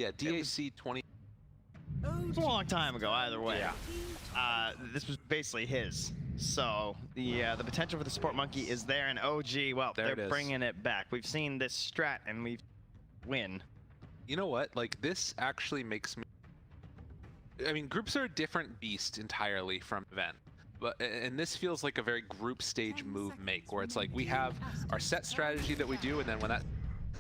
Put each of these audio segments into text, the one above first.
Yeah, DAC 20. It was a long time ago, either way. Yeah. This was basically his. So the potential for the Sport Monkey is there, and OG, well, There it they're is. bringing it back. We've seen this strat, and we win. You know what? Like, this actually makes me... I mean, groups are a different beast entirely from event. And this feels like a very group stage move make, where it's like we have our set strategy that we do, and then when that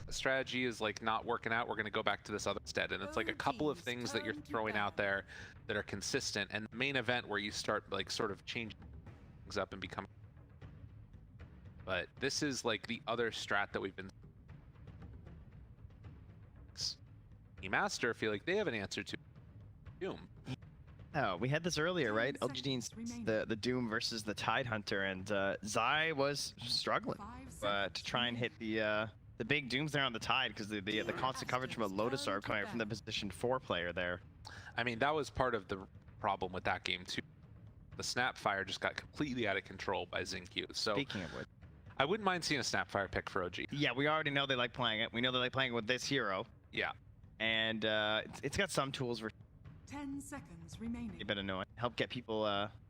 strategy is like not working out, we're going to go back to this other instead. And it's like a couple of things that you're throwing out there that are consistent, and the main event where you start like sort of changing things up and become... But this is like the other strat that we've been... Team Aster feel like they have an answer to Doom. Oh, we had this earlier, right? LGD's the Doom versus the Tide Hunter, and Zai was struggling to try and hit the big Dooms there on the Tide, because the constant coverage from a Lotus Orb coming from the position 4 player there. I mean, that was part of the problem with that game too. The Snapfire just got completely out of control by XinQ. So Speaking of which, I wouldn't mind seeing a Snapfire pick for OG. yeah, we already know they like playing it. We know they like playing it with this hero. Yeah. And it's got some tools for 10 seconds remaining. a bit annoying. Help get people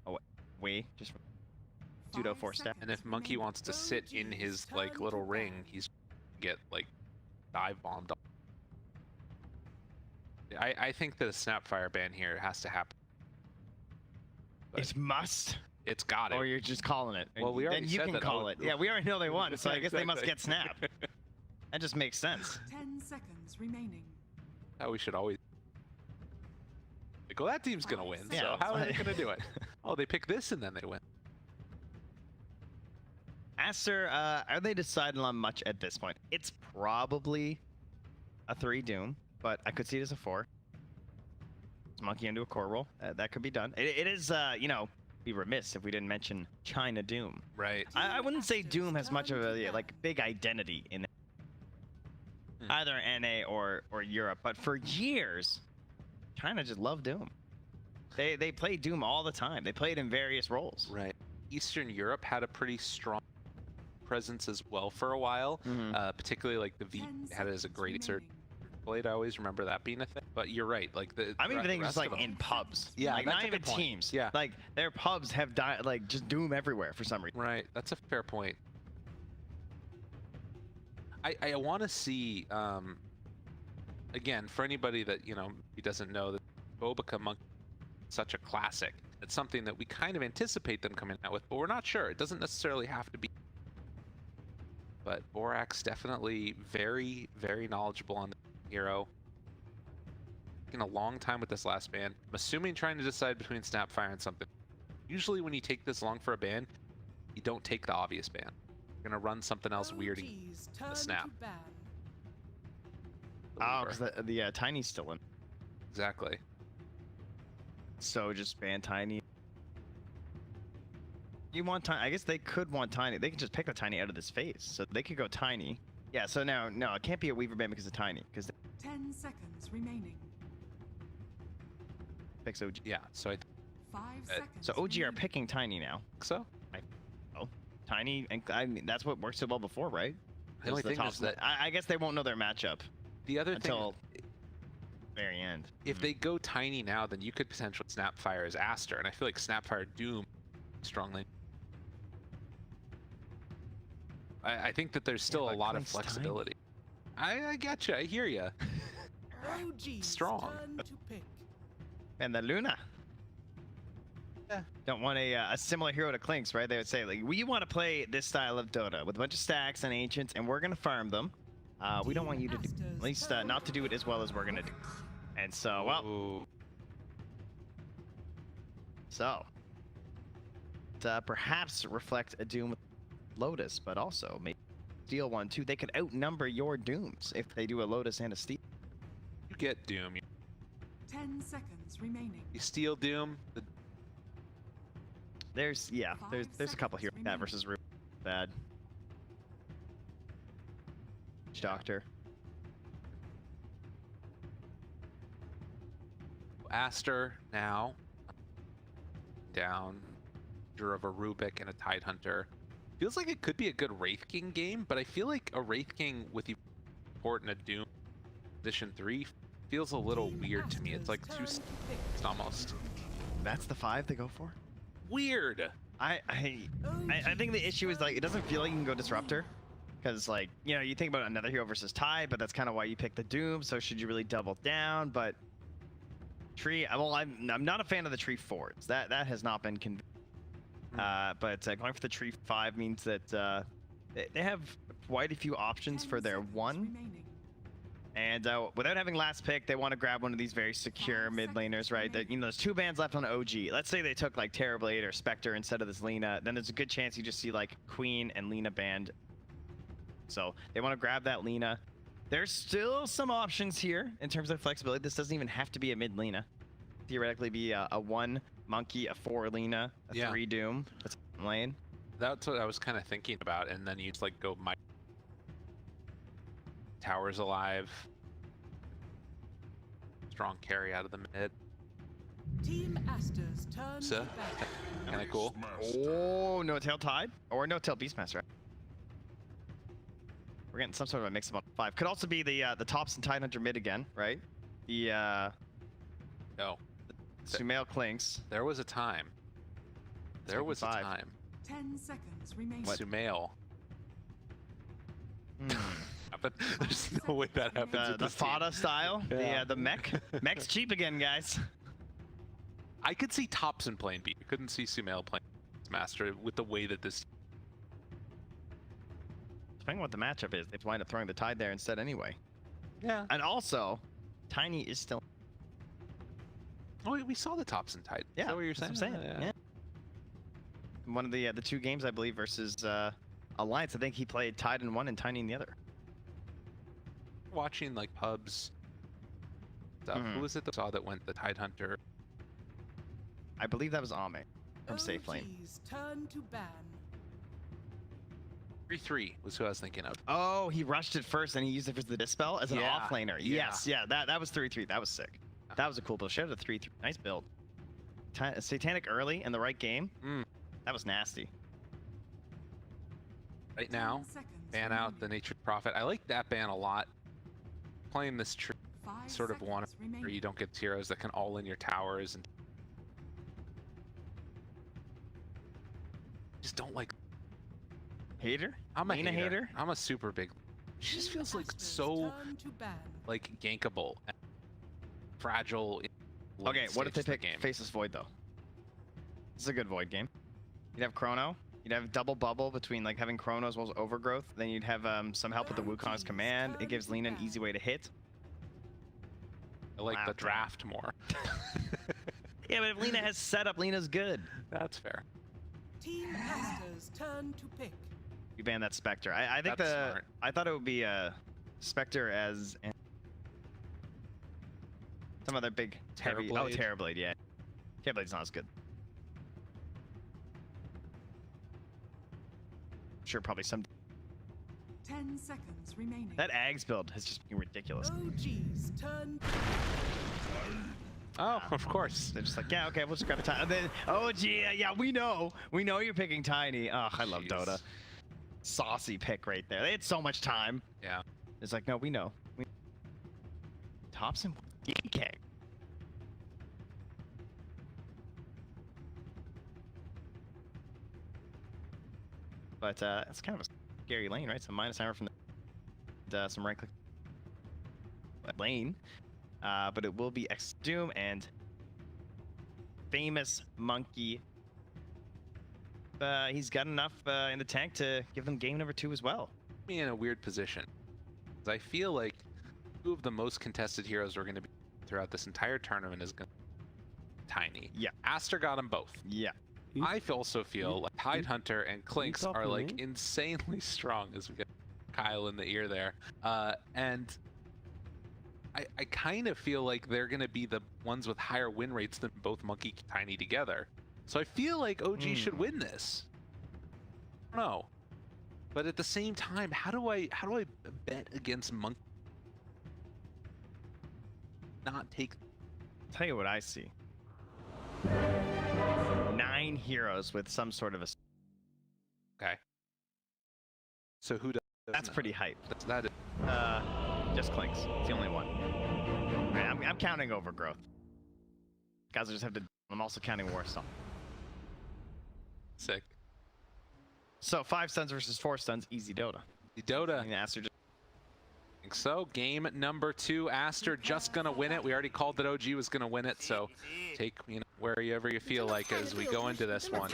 away just from pseudo 4-step. And if Monkey wants to sit in his like little ring, he's gonna get like dive bombed. I think that a Snapfire ban here has to happen. But It must. it's got it. Or you're just calling it. Well, we already then you said can that. call it. Yeah, we already know they won, so I guess they must Exactly. get snapped. That just makes sense. 10 seconds remaining. How we should always... Like, well, that team's gonna win, Yeah, so how are they like- gonna do it? Oh, they pick this and then they win. Aster, are they deciding on much at this point? It's probably a 3 Doom, but I could see it as a 4. It's Monkey into a core roll. That could be done. It is, you know, be remiss if we didn't mention China Doom. Right. I wouldn't say Doom has much of a like big identity in either NA or Europe, but for years, China just loved Doom. They played Doom all the time. They played in various roles. Right. Eastern Europe had a pretty strong presence as well for a while. Particularly like the V had it as a great insert blade. I always remember that being a thing. But you're right. Like I'm even thinking rest just like of them- in pubs. Yeah, like that's not a even good point. teams. Yeah. Like their pubs have like just Doom everywhere for some reason. Right. That's a fair point. I want to see again, for anybody that he doesn't know, that Bobica Monkey is such a classic. It's something that we kind of anticipate them coming out with, but we're not sure. It doesn't necessarily have to be. But Borax definitely very, very knowledgeable on the hero. Taking a long time with this last ban. I'm assuming trying to decide between Snapfire and something. Usually when you take this long for a ban, you don't take the obvious ban. You're gonna run something else weird in the snap. Oh, because the Tiny's still in. Exactly. So just ban Tiny. You want Tiny? I guess they could want Tiny. They could just pick the Tiny out of this phase. So they could go Tiny. Yeah, so now, no, it can't be a Weaver ban because of Tiny. Because 10 seconds remaining. picks OG. Yeah, so I 5 seconds. So OG are remaining. picking Tiny now. think so. Tiny, and I mean, that's what worked so well before, right? The only Was thing top is that I guess they won't know their matchup the other until thing, very end. if they go Tiny now, then you could potentially Snapfire as Aster, and I feel like Snapfire Doom strongly. I think that there's still but a lot of Clink's Tiny. flexibility. I get you. I hear you. OG's Strong. turn to pick. And the Luna. Yeah. Don't want a similar hero to Clink's, right? They would say, like, we want to play this style of Dota with a bunch of stacks and ancients, and we're going to farm them. We don't want you to do, at least not to do it as well as we're going to do. And so, well, Ooh. so perhaps reflect a Doom with Lotus, but also maybe steal one too. They could outnumber your Dooms if they do a Lotus and a steal. You get Doom. 10 seconds remaining. You steal Doom. There's a couple here. That versus Ruby. Bad. Doctor. Aster now down. Of a Rubik and a Tide Hunter. Feels like it could be a good Wraith King game, but I feel like a Wraith King with you port and a Doom position 3 feels a little Team weird to me. It's like Aster's too turn to pick. almost That's the 5 they go for. weird. I think the issue is like it doesn't feel like you can go disruptor, because like you think about another hero versus Tide, but that's kind of why you pick the Doom. So should you really double down? But tree, well, I'm not a fan of the tree 4s. That has not been convinced. But going for the tree 5 means that they have quite a few options 10 for their seconds 1. remaining. And without having last pick, they want to grab one of these very secure 5 mid laners, seconds right? That there's 2 bans left on OG. Let's say they took like Terrorblade or Spectre instead of this Lina, then there's a good chance you just see like Queen and Lina banned. So they want to grab that Lina. There's still some options here in terms of flexibility. This doesn't even have to be a mid Lina. Theoretically, be a 1 Monkey, a 4 Lina, a 3 Doom. That's lane. That's what I was kind of thinking about, and then you just like go towers alive, strong carry out of the mid. Team Aster's turn So, to battle. kind of cool. Oh, no tail Tide or no tail Beastmaster. We're getting some sort of a mix of 5. Could also be the tops and Tide Hunter mid again, right? The No, Sumail Clinks. there was a time. There was a 5. time. 10 seconds remaining. Sumail Hmm. happened. There's no way that happens. The with this team. Fada style, Yeah. the mech. Mech's cheap again, guys. I could see Topson playing B. I couldn't see Sumail playing Master with the way that this. Depending on what the matchup is, they wind up throwing the Tide there instead anyway. Yeah. And also, Tiny is still. Oh, we saw the Topson Tide. Yeah, Is that what you're that's saying? what I'm saying. Yeah. One of the 2 games, I believe, versus Alliance. I think he played Tide in one and Tiny in the other. Watching like pubs stuff. Mhm. Who was it that saw that went the Tide Hunter? I believe that was Ame from Safe Lane. OG's turn to ban. 3-3 was who I was thinking of. Oh, he rushed it first and he used it for the dispel as an Yeah, offlaner. yeah. Yes, yeah, that was 3-3. That was sick. That was a cool build. Shout out to 3-3. Nice build. Satanic early in the right game. Mm. That was nasty. Right 10 now, seconds ban out the remaining. Nature Prophet. I like that ban a lot. Playing this tree 5 sort of one seconds where remaining. you don't get heroes that can all in your towers and just don't like. Hater? I'm a Lina hater? I'm a super big. She just feels like Aster's so turn to ban. like gankable, and fragile. In Okay, late what if they stages of the pick game. Faceless Void though? This is a good Void game. You'd have Chrono. You'd have double bubble between like having Chrono as well as Overgrowth. Then you'd have some help with the Wukong's command. It gives Lina an easy way to hit. I like the Wow. draft more. Yeah, but if Lina has setup, Lina's good. That's fair. Team Aster's turn to pick. You ban that Spectre. I think That's smart. I thought it would be Spectre as some other big heavy. Oh, Terrorblade. Terrorblade, yeah. Terrorblade's not as good. Sure, probably some. 10 seconds remaining. That Ags build has just been ridiculous. OG's turn to Oh, of course. They're just like, yeah, okay, we'll just grab a Tiny. And then, oh, gee, yeah, we know you're picking Tiny. Oh, I love Jeez. Dota. Saucy pick right there. They had so much time. Yeah. It's like, no, we know. Thompson, DK. But it's kind of a scary lane, right? Some minus hammer from some right click lane. But it will be X Doom and famous Monkey. He's got enough in the tank to give them game number 2 as well. Me in a weird position. 'Cause I feel like 2 of the most contested heroes we're going to be throughout this entire tournament is going to be Tiny. Yeah. Aster got them both. Yeah. I also feel like Tide Hunter and Clinks are like talking? insanely strong as we get Kyle in the ear there. And I kind of feel like they're going to be the ones with higher win rates than both Monkey and Tiny together. So I feel like OG should win this. I don't know. But at the same time, how do I bet against Monkey? Not take. Tell you what I see. 9 heroes with some sort of a. Okay. So who does? That's pretty hype. That is. Just Clinks. It's the only one. Right, I'm counting overgrowth. Guys, I just have to. I'm also counting Warstone. Sick. So 5 stuns versus 4 stuns, easy Dota. The Dota. And Aster just Think so. Game number 2, Aster just gonna win it. We already called that OG was gonna win it, so take wherever you feel like as we go into this one.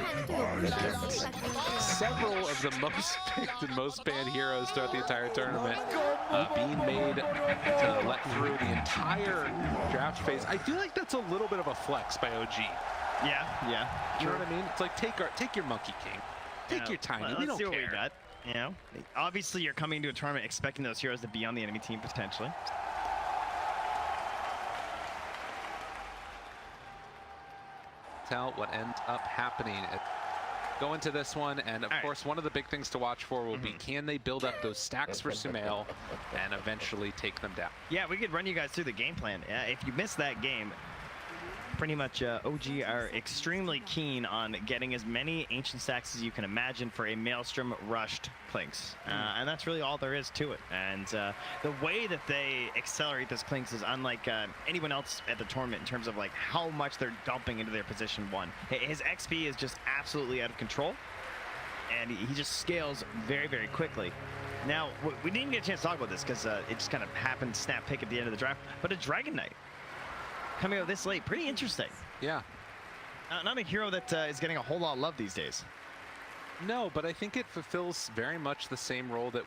Several of the most picked and most banned heroes throughout the entire tournament being made to let through the entire draft phase. I feel like that's a little bit of a flex by OG. yeah. You know what I mean? It's like take your Monkey King, take your Tiny. We don't see what care. we got. You know, obviously you're coming to a tournament expecting those heroes to be on the enemy team potentially. Tell what ends up happening. Go into this one, and of course, one of the big things to watch for will be, can they build up those stacks for Sumail and eventually take them down? Yeah, we could run you guys through the game plan. If you missed that game, pretty much OG are extremely keen on getting as many ancient stacks as you can imagine for a Maelstrom rushed Clinks. And that's really all there is to it. And the way that they accelerate those Clinks is unlike anyone else at the tournament in terms of like how much they're dumping into their position 1. His XP is just absolutely out of control. And he just scales very, very quickly. Now, we didn't even get a chance to talk about this because it just kind of happened snap pick at the end of the draft, but a Dragon Knight coming out this late, pretty interesting. Yeah. Not a hero that is getting a whole lot of love these days. No, but I think it fulfills very much the same role that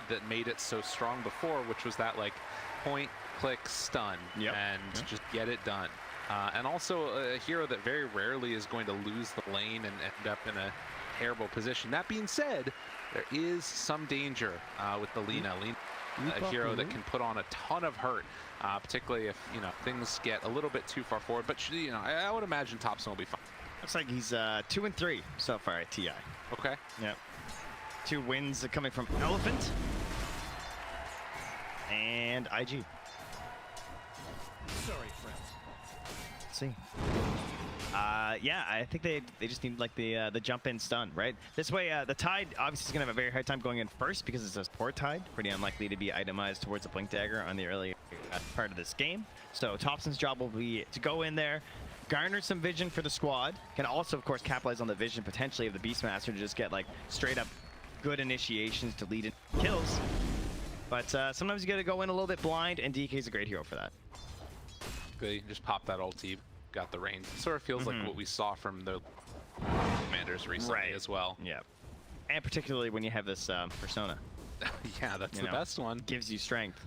that made it so strong before, which was that like point, click, stun, and just get it done. And also a hero that very rarely is going to lose the lane and end up in a terrible position. That being said, there is some danger with the Lina. A hero that can put on a ton of hurt, particularly if things get a little bit too far forward. But I would imagine Thompson will be fine. Looks like he's 2-3 so far at TI. Okay. Yep. 2 wins coming from Elephant and IG. Sorry, friend. Let's see. Yeah, I think they just need like the jump in stun, right? This way, the Tide obviously is gonna have a very hard time going in first because it's a support Tide, pretty unlikely to be itemized towards a Blink Dagger on the early part of this game. So Thompson's job will be to go in there, garner some vision for the squad. Can also, of course, capitalize on the vision potentially of the Beastmaster to just get like straight up good initiations to lead in kills. But sometimes you gotta go in a little bit blind, and DK's a great hero for that. Good, just pop that ulti. Got the range. It sort of feels like what we saw from the commanders recently as well. Yeah, and particularly when you have this persona. Yeah, that's the best one. Gives you strength.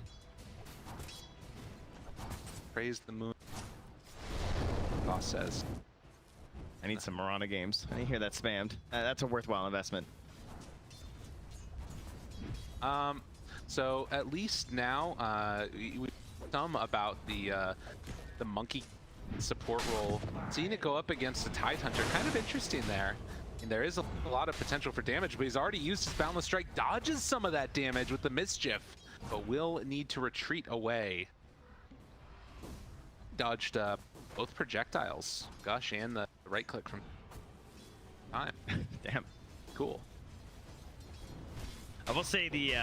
Praise the moon. Boss says. I need some Mirana games. I hear that spammed. That's a worthwhile investment. So at least now we some about the monkey support role. Seeing it go up against a Tide Hunter, kind of interesting there. And there is a lot of potential for damage, but he's already used his Boundless Strike, dodges some of that damage with the Mischief, but will need to retreat away. Dodged both projectiles, Gush and the right click from time. Damn. Cool. I will say the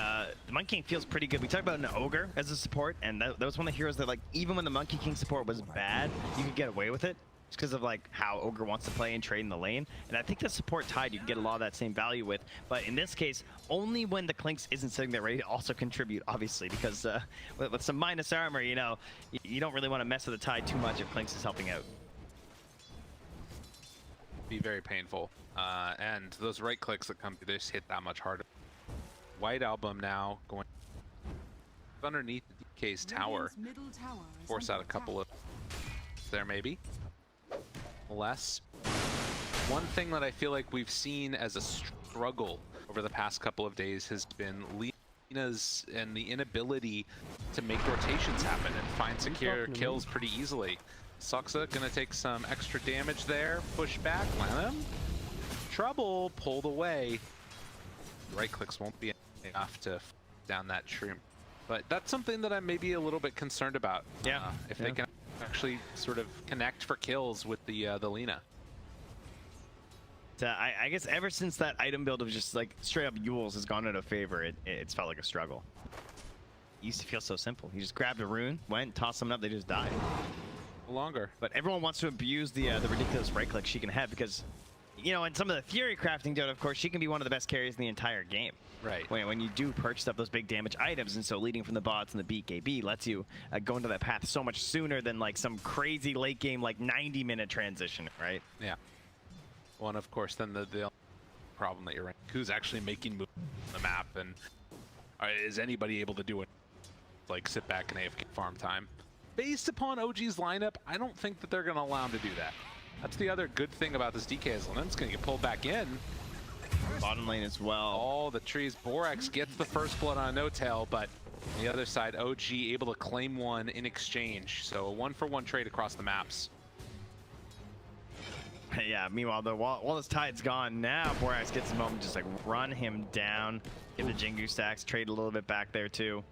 Monkey King feels pretty good. We talked about an Ogre as a support, and that was one of the heroes that, like, even when the Monkey King support was bad, you could get away with it. Just because of like how Ogre wants to play and trade in the lane. And I think the support Tide you can get a lot of that same value with. But in this case, only when the Clinks isn't sitting there ready to also contribute, obviously, because with some minus armor, you know, you don't really want to mess with the Tide too much if Clinks is helping out. Be very painful. And those right clicks that come, they just hit that much harder. White Album now going underneath the DK's tower. Force out a couple of there maybe. Less. One thing that I feel like we've seen as a struggle over the past couple of days has been Lina's and the inability to make rotations happen and find secure kills pretty easily. Soxa gonna take some extra damage there, push back, land him. Trouble, pulled away. Right clicks won't be enough to down that shroom. But that's something that I'm maybe a little bit concerned about. Yeah. If they can actually sort of connect for kills with the Lina. I guess ever since that item build of just like straight up Yules has gone out of favor, it's felt like a struggle. used to feel so simple. You just grabbed a rune, went, tossed someone up, they just died. Longer. But everyone wants to abuse the ridiculous right click she can have because, you know, in some of the theory crafting Dota, of course, she can be one of the best carries in the entire game. Right. When you do purchase up those big damage items, and so leading from the bots and the BKB lets you go into that path so much sooner than like some crazy late game like 90-minute transition, right? Yeah. Well, and of course, then the problem that you're in, who's actually making moves on the map, and is anybody able to do it? Like sit back and AFK farm time. Based upon OG's lineup, I don't think that they're going to allow him to do that. That's the other good thing about this DK is Lenon's going to get pulled back in. Bottom lane as well. All the trees. Borax gets the first blood on No-Tail, but on the other side, OG able to claim one in exchange. So a 1-for-1 trade across the maps. Yeah, meanwhile, though, while this tide's gone, now Borax gets a moment to just like run him down, get the Jingu stacks, trade a little bit back there too.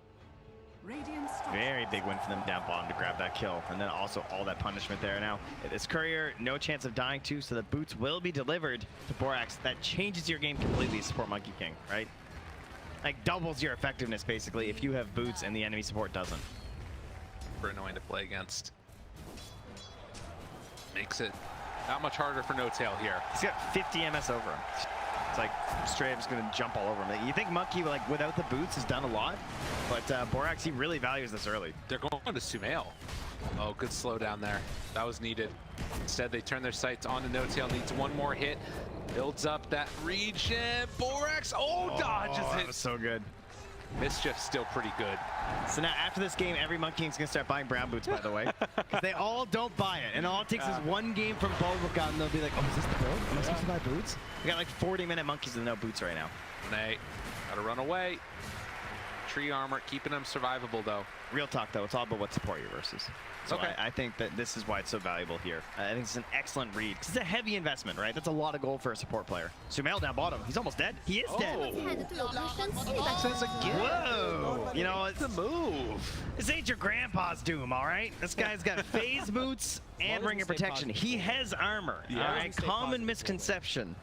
Radiant Very big win for them down bottom to grab that kill. And then also all that punishment there. Now, this courier, no chance of dying too, so the boots will be delivered to Borax. That changes your game completely, support Monkey King, right? Like doubles your effectiveness basically if you have boots and the enemy support doesn't. Super annoying to play against. Makes it not much harder for No-Tail here. He's got 50 MS over him. It's like straight up just gonna jump all over him. You think Monkey, like without the boots, has done a lot, but Borax, he really values this early. They're going to Sumail. Oh, good slowdown there. That was needed. Instead, they turn their sights on to No-Tail. Needs one more hit. Builds up that regen. Borax, dodges that it. was so good. Mischief's still pretty good. So now after this game, every Monkey King's gonna start buying brown boots, by the way. Because they all don't buy it. And all it takes is one game from Boba and they'll be like, oh, is this the build? Am I supposed to buy boots? We got like 40-minute monkeys with no boots right now. They gotta run away. Tree armor, keeping them survivable though. Real talk though, it's all about what support you're versus. So Okay. I think that this is why it's so valuable here. I think it's an excellent read. It's a heavy investment, right? That's a lot of gold for a support player. Sumail down bottom. He's almost dead. He is dead. Says again. Whoa! You know, it's The move. this ain't your grandpa's Doom, all right? This guy's got phase boots and ring of protection. He has armor, all right? Common misconception.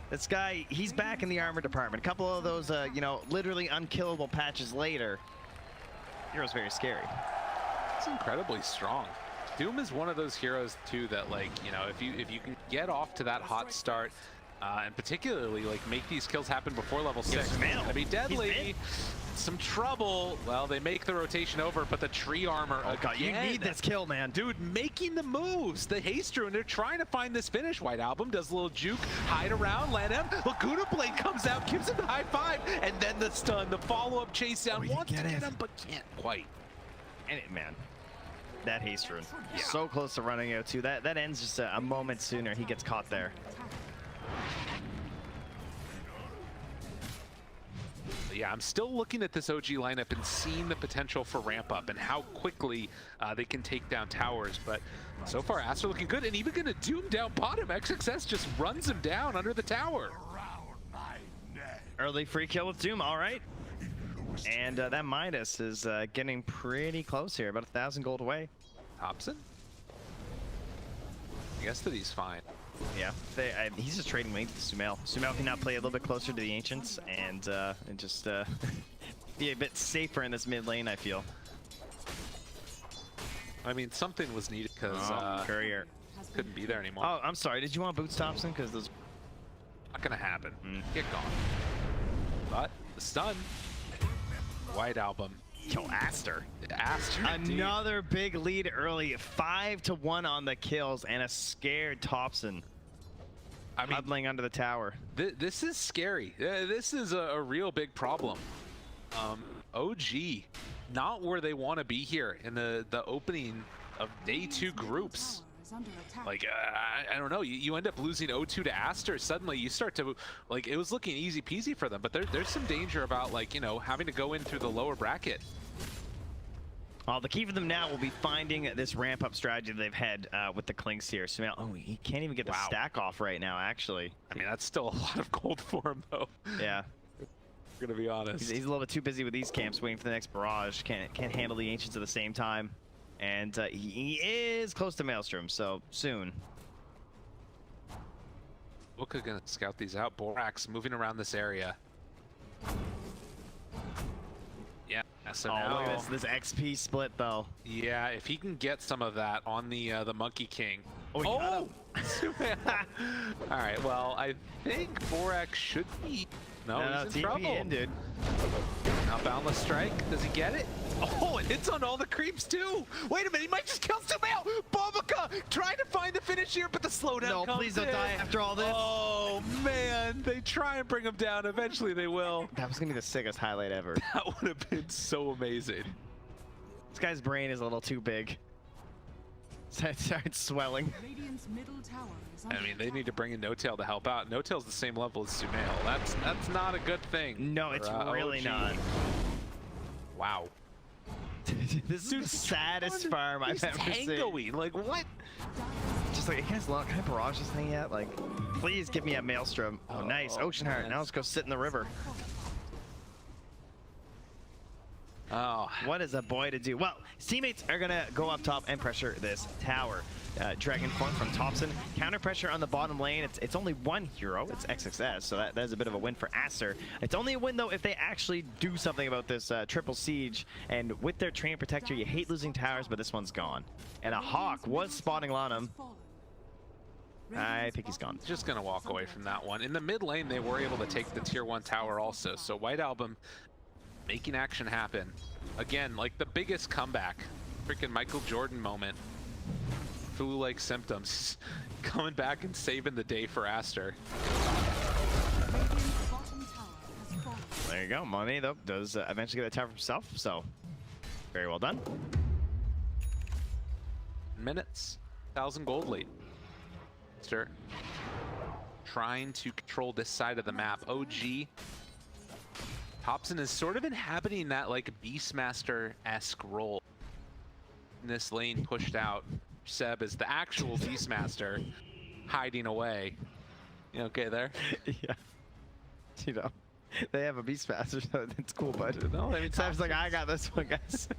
This guy, he's back in the armor department. A couple of those, you know, literally unkillable patches later. Hero's very scary. It's incredibly strong. Doom is one of those heroes too that, like, you know, if you can get off to that hot start, and particularly like make these kills happen before level 6, it's gonna be deadly. Some trouble. Well, they make the rotation over, but the tree armor. Oh god, you need this kill, man. Dude, making the moves. The haste rune, they're trying to find this finish. White Album does a little juke, hide around, land him. Laguna Blade comes out, gives him the high five, and then the stun, the follow-up chase down. Wants to get him, but can't quite. And man, that haste rune. So close to running out too. That ends just a moment sooner. He gets caught there. Yeah, I'm still looking at this OG lineup and seeing the potential for ramp up and how quickly they can take down towers. But so far, Aster looking good, and even gonna Doom down bottom. XXS just runs him down under the tower. Early free kill with Doom, all right. And that Midas is getting pretty close here, about 1,000 gold away. Hobson? I guess that he's fine. Yeah, he's just trading lanes with Sumail. Sumail can now play a little bit closer to the Ancients and just be a bit safer in this mid lane, I feel. I mean, something was needed because Courier couldn't be there anymore. Oh, I'm sorry. Did you want boots, Thompson? Because those... Not gonna happen. Get gone. But the stun. White Album. Yo, Aster. Aster. Another big lead early. 5-1 on the kills and a scared Thompson. I mean, huddling under the tower. This is scary. This is a real big problem. OG, not where they want to be here in the opening of day 2 groups. Like, I don't know, you end up losing 0-2 to Aster. Suddenly you start to, like, it was looking easy peasy for them, but there's some danger about, like, you know, having to go in through the lower bracket. Well, the key for them now will be finding this ramp up strategy they've had with the Clinks here. So, oh, he can't even get the stack off right now, actually. I mean, that's still a lot of gold for him, though. Yeah. We're gonna be honest. He's a little bit too busy with these camps, waiting for the next barrage. Can't handle the Ancients at the same time. And he is close to Maelstrom, so soon. Luka gonna scout these out. Borax moving around this area. Yeah, Yeah, so Oh, now, look at this XP split though. yeah, if he can get some of that on the Monkey King. Oh, he got him. All right, well, I think Borax should be. No, he's in TP trouble. in, dude. Now Boundless Strike. Does he get it? Oh, it hits on all the creeps too. Wait a minute, he might just kill Sumail. Bobica trying to find the finish here, but the slowdown No, comes please don't in. die after all this. Oh man, they try and bring him down. Eventually they will. That was gonna be the sickest highlight ever. That would have been so amazing. This guy's brain is a little too big. So it starts swelling. Radiant's middle tower is under I mean, they attack. need to bring in No-Tail to help out. No-Tail's the same level as Sumail. That's not a good thing. No, it's for, really OG. not. Wow. This is Dude, the saddest farm I've He's ever seen. tangoing. Like what? Just like, you guys look, can I barrage this thing yet? Like, please give me a Maelstrom. Oh, nice. Ocean Heart. man. Now let's go sit in the river. Oh, What is a boy to do? Well, his teammates are going to go up top and pressure this tower. Dragon Form from Thompson. Counter pressure on the bottom lane. It's only one hero. It's XXS, so that is a bit of a win for Aster. It's only a win, though, if they actually do something about this triple siege. And with their Train Protector, you hate losing towers, but this one's gone. And a Hawk was spotting on him. I think he's gone. just gonna walk away from that one. In the mid lane, they were able to take the tier 1 tower also. So White Album making action happen. Again, like the biggest comeback. Freaking Michael Jordan moment. Flu-like symptoms. Coming back and saving the day for Aster. Radiant's bottom tower has fallen. There you go. Monet, though, does eventually get the tower for himself, so very well done. Minutes. 1,000 gold lead. Aster trying to control this side of the map. OG. Thompson is sort of inhabiting that like Beastmaster-esque role. In this lane pushed out. Seb is the actual Beastmaster hiding away. You okay there? Yeah. You know, they have a Beastmaster, so it's cool, bud. No, I mean, Sam's like, I got this one, guys.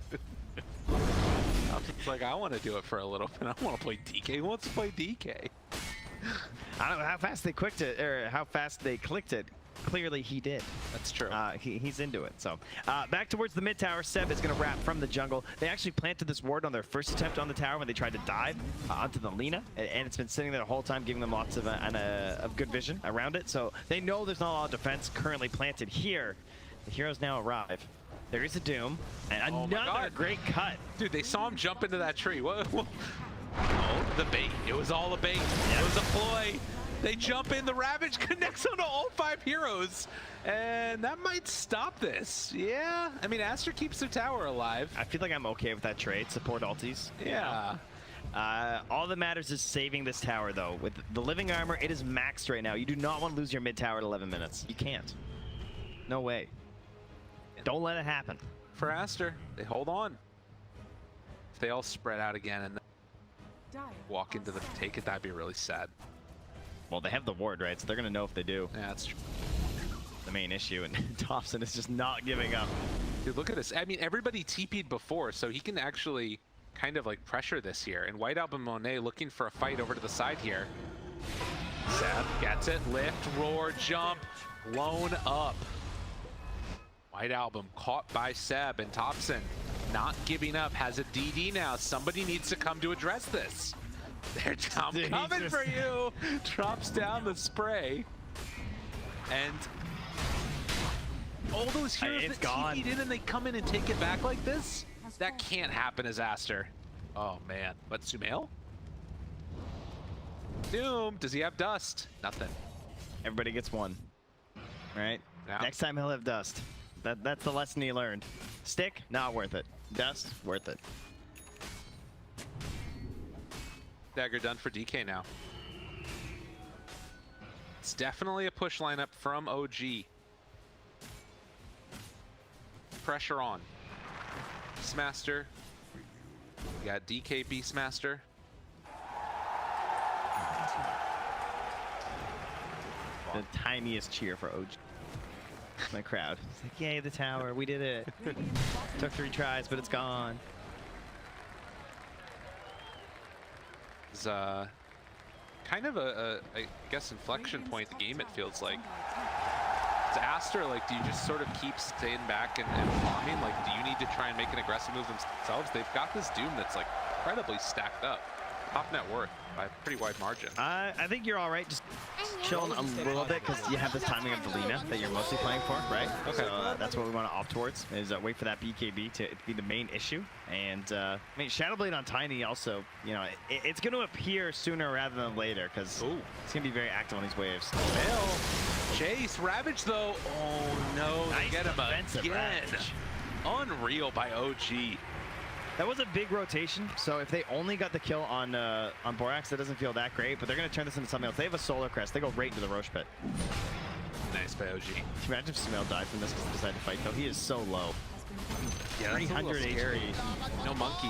Thompson's like, I want to do it for a little bit. I want to play DK. Who wants to play DK? I don't know how fast they clicked it, or how fast they clicked it. Clearly, he did. That's true. He's into it. So back towards the mid tower. Seb is going to wrap from the jungle. They actually planted this ward on their first attempt on the tower when they tried to dive onto the Lina, and it's been sitting there the whole time, giving them lots of good vision around it. So they know there's not a lot of defense currently planted here. The heroes now arrive. There is a Doom, and Oh my another God. great cut. Dude, they saw him jump into that tree. What? Oh, the bait. It was all a bait. It was a ploy. They jump in. The Ravage connects onto all 5 heroes. And that might stop this. Yeah. I mean, Aster keeps their tower alive. I feel like I'm okay with that trade. Support ultis. you know? Yeah. All that matters is saving this tower, though. With the living armor, it is maxed right now. You do not want to lose your mid tower at 11 minutes. You can't. No way. Don't let it happen. For Aster, they hold on. If they all spread out again and Dire walk into the take it, that'd be really sad. Well, they have the ward, right? So they're going to know if they do. Yeah, that's true. The main issue, and Thompson is just not giving up. Dude, look at this. I mean, everybody TP'd before, so he can actually kind of like pressure this here. And White Album Monet looking for a fight over to the side here. Seb gets it. Lift, roar, jump, blown up. White Album caught by Seb, and Thompson not giving up, has a DD now. Somebody needs to come to address this. I'm Dude, coming he's for just- you. Drops down the spray. And all those heroes It's that gone. TP'd in and they come in and take it back like this? That can't happen as Aster. Oh man. But Sumail? Doom, does he have dust? Nothing. Everybody gets one. Right? Yeah. Next time he'll have dust. That's the lesson he learned. Stick, not worth it. Dust, worth it. Dagger done for DK now. It's definitely a push lineup from OG. Pressure on. Beastmaster. We got DK Beastmaster. The tiniest cheer for OG. My crowd. It's like, yay, the tower, we did it. Took 3 tries, but it's gone. It's kind of I guess, inflection point in the game, it feels like. It's Aster, like, do you just sort of keep staying back and farming? Like, do you need to try and make an aggressive move themselves? They've got this Doom that's, like, incredibly stacked up. Top net worth by a pretty wide margin. I think you're all right. Just chilling a little bit because you have this timing of the Lina that you're mostly playing for, right? Okay. So that's what we want to opt towards, is wait for that BKB to be the main issue. And I mean, Shadowblade on Tiny also, you know, it's going to appear sooner rather than later because it's going to be very active on these waves. Fail. Chase. Ravage, though. Oh, no. Nice Get him defensive again. Ravage. Unreal by OG. That was a big rotation, so if they only got the kill on Borax, that doesn't feel that great, but they're going to turn this into something else. They have a Solar Crest. They go right into the Roche Pit. Nice by OG. Can you imagine if Sumail died from this because he decided to fight, though? He is so low. Yeah, 300 HP. No monkey.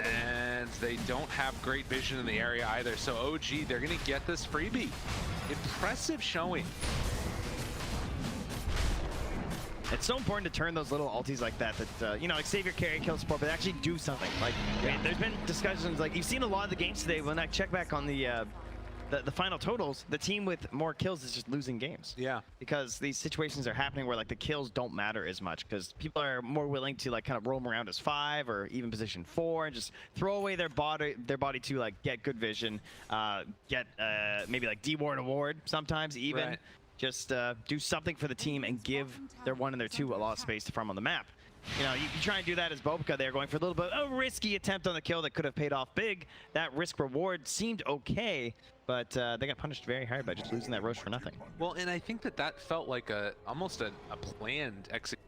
And they don't have great vision in the area either, so OG, they're going to get this freebie. Impressive showing. It's so important to turn those little ultis like that, you know, like save your carry, kill support, but actually do something. Like, I mean, there's been discussions, like, you've seen a lot of the games today. When I check back on the final totals, the team with more kills is just losing games. Yeah. Because these situations are happening where, like, the kills don't matter as much because people are more willing to, like, kind of roam around as 5 or even position 4 and just throw away their body to, like, get good vision, get maybe, like, D-Ward award sometimes even. Right. Just do something for the team and give their 1 and their 2 a lot of space to farm on the map. You know, you try and do that as Bobica. They're going for a little bit of a risky attempt on the kill that could have paid off big. That risk reward seemed okay, but they got punished very hard by just losing that Roche for nothing. Well, and I think that felt like almost a planned execution.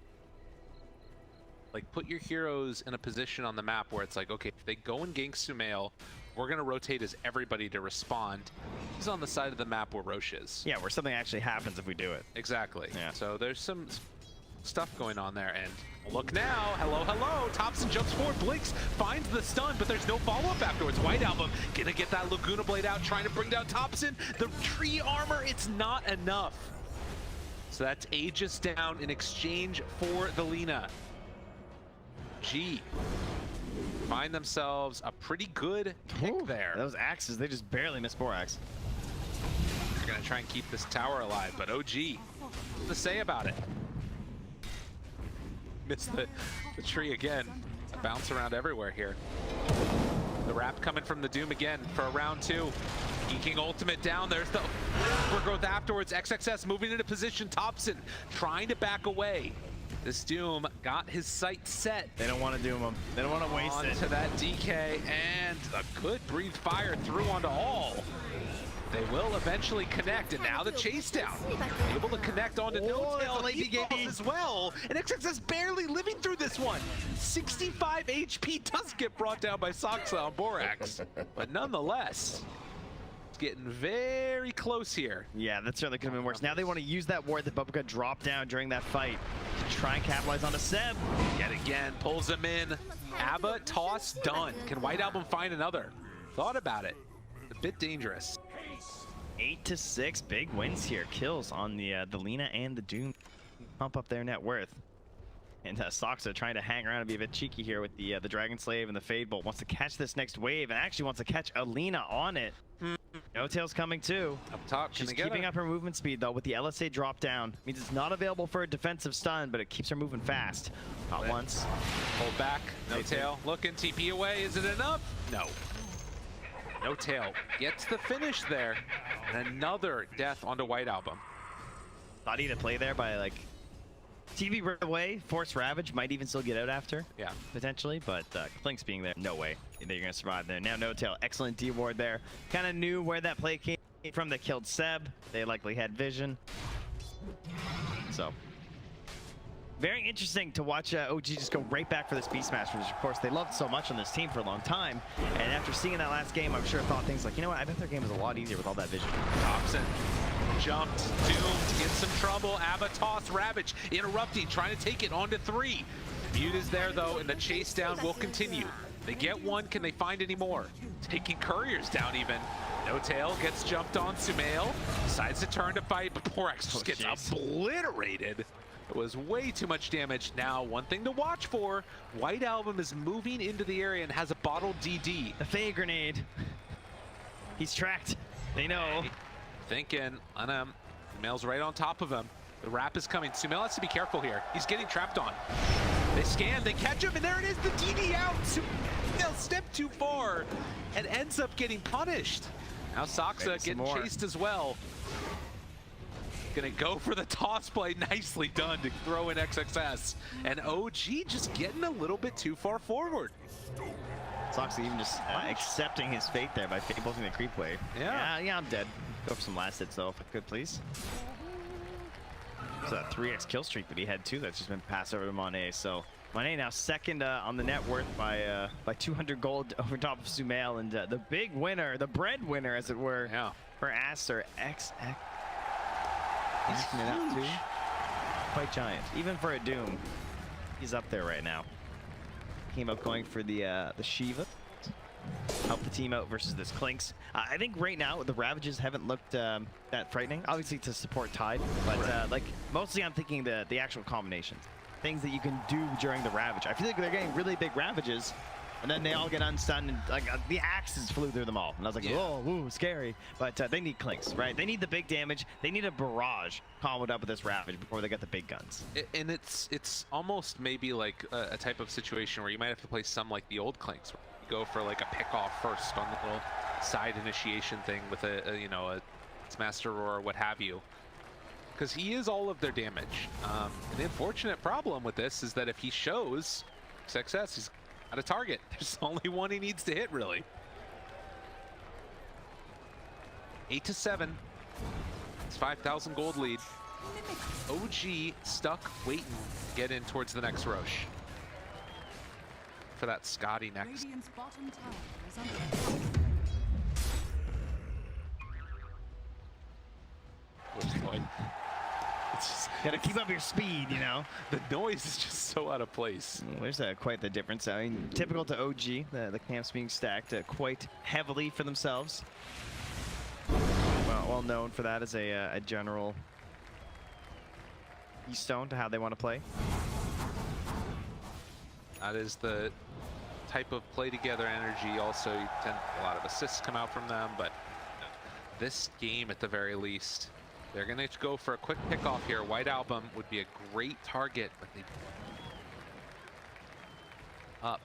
Like, put your heroes in a position on the map where it's like, okay, if they go and gank Sumail, we're going to rotate as everybody to respond. He's on the side of the map where Roche is. Yeah, where something actually happens if we do it. Exactly. Yeah. So there's some stuff going on there. And look now. Hello, hello. Thompson jumps forward, blinks, finds the stun, but there's no follow-up afterwards. White Album going to get that Laguna Blade out, trying to bring down Thompson. The tree armor, it's not enough. So that's Aegis down in exchange for the Lina. G find themselves a pretty good pick there. Those axes, they just barely missed Borax. They're gonna try and keep this tower alive, but OG, what to say about it? Missed the tree again. Bounce around everywhere here. The wrap coming from the Doom again for a round 2. Inking ultimate down. There's the overgrowth afterwards. XXS moving into position. Thompson trying to back away. This Doom got his sight set. They don't want to doom him. They don't want to waste it. Onto that DK, and a good breathe fire through onto all. They will eventually connect, and now the chase down. Able to connect onto No Tail as well. And XXS barely living through this one. 65 HP does get brought down by Soxa on Borax, but nonetheless, getting very close here. Yeah, that certainly could have been worse. Now they want to use that ward that Bobica dropped down during that fight to try and capitalize onto Seb. Yet again, pulls him in. Abba, toss, done. Can White Album find another? Thought about it. A bit dangerous. 8-6, big wins here. Kills on the Lina and the Doom. Pump up their net worth. And Soxa trying to hang around and be a bit cheeky here with the Dragon Slave and the Fade Bolt. Wants to catch this next wave and actually wants to catch Alina on it. No Tail's coming too. Up top, she's keeping up her movement speed though with the LSA drop down. Means it's not available for a defensive stun, but it keeps her moving fast. Not once. Hold back. No Tail. Looking. TP away. Is it enough? No. No Tail gets the finish there. And another death onto White Album. Thought he'd play there by like TV right away. Force Ravage might even still get out after. Yeah. Potentially, but Flinks being there, no way that you're going to survive there. Now No Tail, excellent D-ward there. Kind of knew where that play came from that killed Seb. They likely had vision. So, very interesting to watch OG just go right back for this Beast Smash, which of course they loved so much on this team for a long time. And after seeing that last game, I'm sure thought things like, you know what, I bet their game was a lot easier with all that vision. Thompson jumped, doomed, in some trouble. Abba toss, Ravage interrupting, trying to take it onto 3. Mute is there though, and the chase down will continue. They get one, can they find any more? Taking couriers down even. No Tail gets jumped on. Sumail decides to turn to fight, but Borax just gets obliterated. It was way too much damage. Now, one thing to watch for, White Album is moving into the area and has a bottled DD. The Faye grenade. He's tracked. They know. Thinking, Sumail's right on top of him. The wrap is coming. Sumail has to be careful here. He's getting trapped on. They scan, they catch him, and there it is, the DD out. Sumail stepped too far and ends up getting punished. Now Saksa getting chased as well. Gonna go for the toss play. Nicely done to throw in XXS. And OG just getting a little bit too far forward. Saksa even just accepting his fate there by bolting the creep wave. Yeah, I'm dead. Go for some last hits though, if I could, please. It's a 3x kill streak that he had too. That's just been passed over to Monet. So Monet now second on the net worth by 200 gold over top of Sumail, and the big winner, the breadwinner as it were, for Aster. XX. He's it out too. Quite giant, even for a Doom. He's up there right now. Came up going for the Shiva. Help the team out versus this Clinks. I think right now the Ravages haven't looked that frightening. Obviously to support Tide, but like mostly I'm thinking the actual combinations, things that you can do during the Ravage. I feel like they're getting really big Ravages, and then they all get unstunned, and like the axes flew through them all, and I was like, whoa, woo, scary. But they need Clinks, right? They need the big damage. They need a barrage comboed up with this Ravage before they get the big guns. And it's almost maybe like a type of situation where you might have to play some like the old Clinks. Go for like a pick off first on the little side initiation thing with a you know, a Master or what have you, because he is all of their damage. And the unfortunate problem with this is that if he shows success, he's got a target. There's only one he needs to hit, really. 8-7. It's 5,000 gold lead. OG stuck waiting to get in towards the next Roche. For that Scotty next. Radiant's bottom tower is under It's just, Gotta keep up your speed, you know. the noise is just so out of place. There's quite the difference. I mean, typical to OG, the camps being stacked quite heavily for themselves. Well known for that as a general keystone to how they want to play. That is the type of play together energy. Also, you tend a lot of assists come out from them, but this game at the very least, they're gonna go for a quick pickoff here. White Album would be a great target, but they up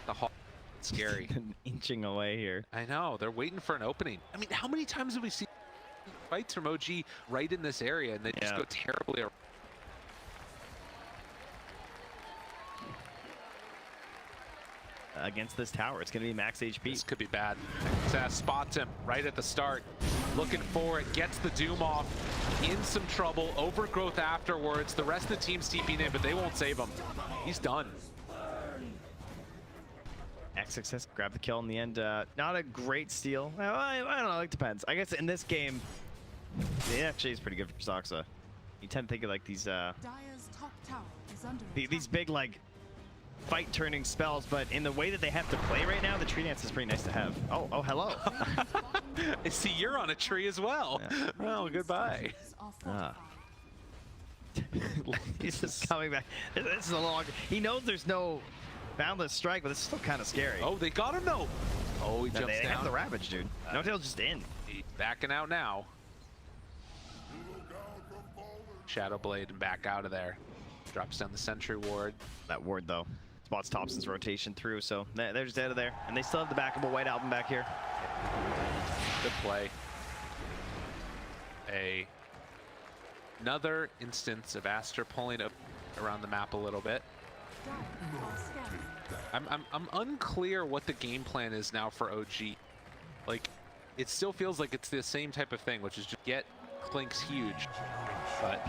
the hall. It's scary. Inching away here. I know, they're waiting for an opening. I mean, how many times have we seen fights from OG right in this area and they just go terribly around? Against this tower, it's gonna be max HP. This could be bad. Sass spots him right at the start, looking for it, gets the Doom off, in some trouble, overgrowth afterwards. The rest of the team's TPing in, but they won't save him. He's done. XXS grab the kill in the end. Not a great steal. Well, I don't know, it depends. I guess in this game, it actually is pretty good for Saksa. You tend to think of like these Dire's top tower is under these big like fight turning spells, but in the way that they have to play right now, the tree dance is pretty nice to have. Oh, hello. I see you're on a tree as well. Yeah. Well, goodbye. He's just coming back. This is a long. He knows there's no boundless strike, but it's still kind of scary. Oh, they got him though. Oh, he jumps they down. have the Ravage, dude. No tail's just in. He's backing out now. Shadow Blade and back out of there. Drops down the Sentry Ward. That ward though spots Thompson's rotation through, so they're just out of there, and they still have the backable White Album back here. Good play. Another instance of Aster pulling up around the map a little bit. I'm unclear what the game plan is now for OG. Like, it still feels like it's the same type of thing, which is just get Clinks huge. But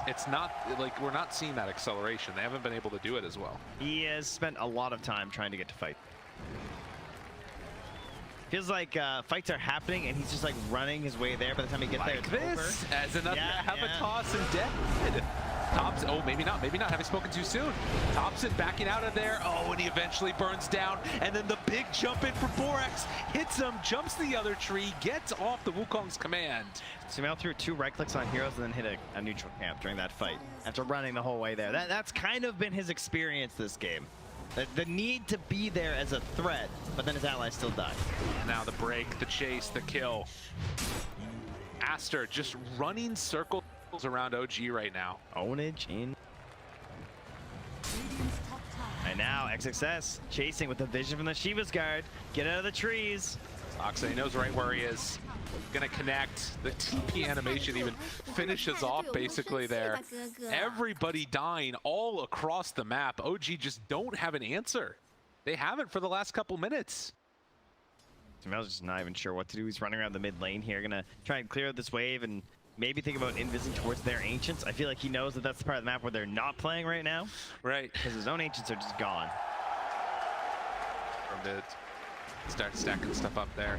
it's not like we're not seeing that acceleration. They haven't been able to do it as well. He has spent a lot of time trying to get to fight. Feels like fights are happening and he's just like running his way there. By the time he gets there, it's this over. As another Habitas and dead. Tops, oh, maybe not, having spoken too soon. Thompson backing out of there. Oh, and he eventually burns down. And then the big jump in for Borax hits him, jumps the other tree, gets off the Wukong's command. Sumail threw 2 right clicks on heroes and then hit a neutral camp during that fight after running the whole way there. That's kind of been his experience this game. The need to be there as a threat, but then his allies still die. Now the break, the chase, the kill. Aster just running circles around OG right now. Ownage in. Radiant's top tower. And now XXS chasing with the vision from the Shiva's guard. Get out of the trees. Oxley knows right where he is. Gonna connect. The TP animation even finishes off basically there. Everybody dying all across the map. OG just don't have an answer. They haven't for the last couple minutes. Sumail's just not even sure what to do. He's running around the mid lane here. Gonna try and clear this wave and maybe think about invising towards their ancients. I feel like he knows that that's the part of the map where they're not playing right now. Right. Because his own ancients are just gone. From mid. Start stacking stuff up there.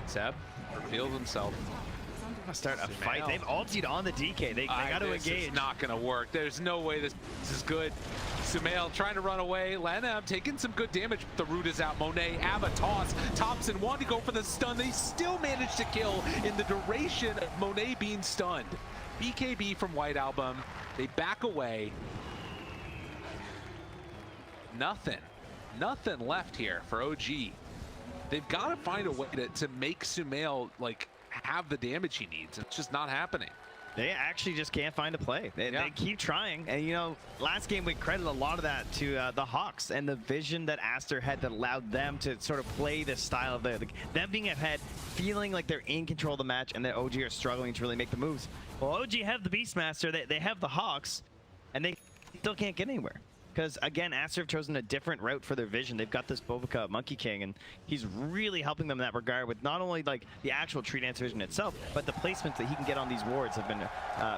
Seb reveals himself. Gonna start a fight. Sumail. They've ultied on the DK. They got to This engage. is not gonna work. There's no way this is good. Sumail trying to run away. Lana taking some good damage. The root is out. Monet, Ava, toss. Thompson wanted to go for the stun. They still managed to kill in the duration of Monet being stunned. BKB from White Album. They back away. Nothing left here for OG. They've got to find a way to make Sumail like have the damage he needs. It's just not happening. They actually just can't find a play. They keep trying. And, you know, last game we credit a lot of that to the Hawks and the vision that Aster had that allowed them to sort of play this style of them being ahead, feeling like they're in control of the match, and that OG are struggling to really make the moves. Well, OG have the Beastmaster, they have the Hawks, and they still can't get anywhere. Because, again, Aster have chosen a different route for their vision. They've got this Bovica Monkey King, and he's really helping them in that regard with not only like the actual Tree Dance vision itself, but the placements that he can get on these wards have been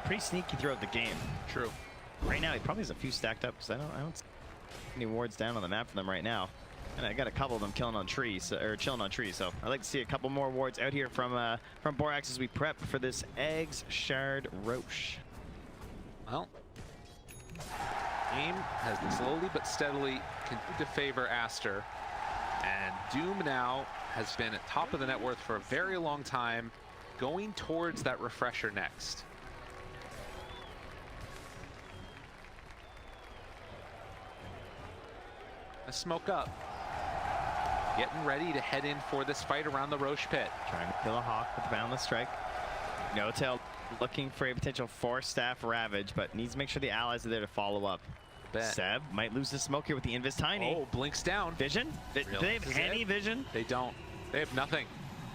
pretty sneaky throughout the game. True. Right now, he probably has a few stacked up because I don't see any wards down on the map for them right now. And I got a couple of them killing on trees, or chilling on trees. So I'd like to see a couple more wards out here from Borax as we prep for this Eggs Shard Roche. Well, game has slowly but steadily continued to favor Aster, and Doom now has been at top of the net worth for a very long time, going towards that refresher next. A smoke up. Getting ready to head in for this fight around the Roche pit. Trying to kill a Hawk with the Boundless Strike. No Tail looking for a potential 4-staff Ravage, but needs to make sure the allies are there to follow up. Seb might lose the smoke here with the Invis Tiny. Oh, blinks down. Vision? Do they have any vision? They don't. They have nothing.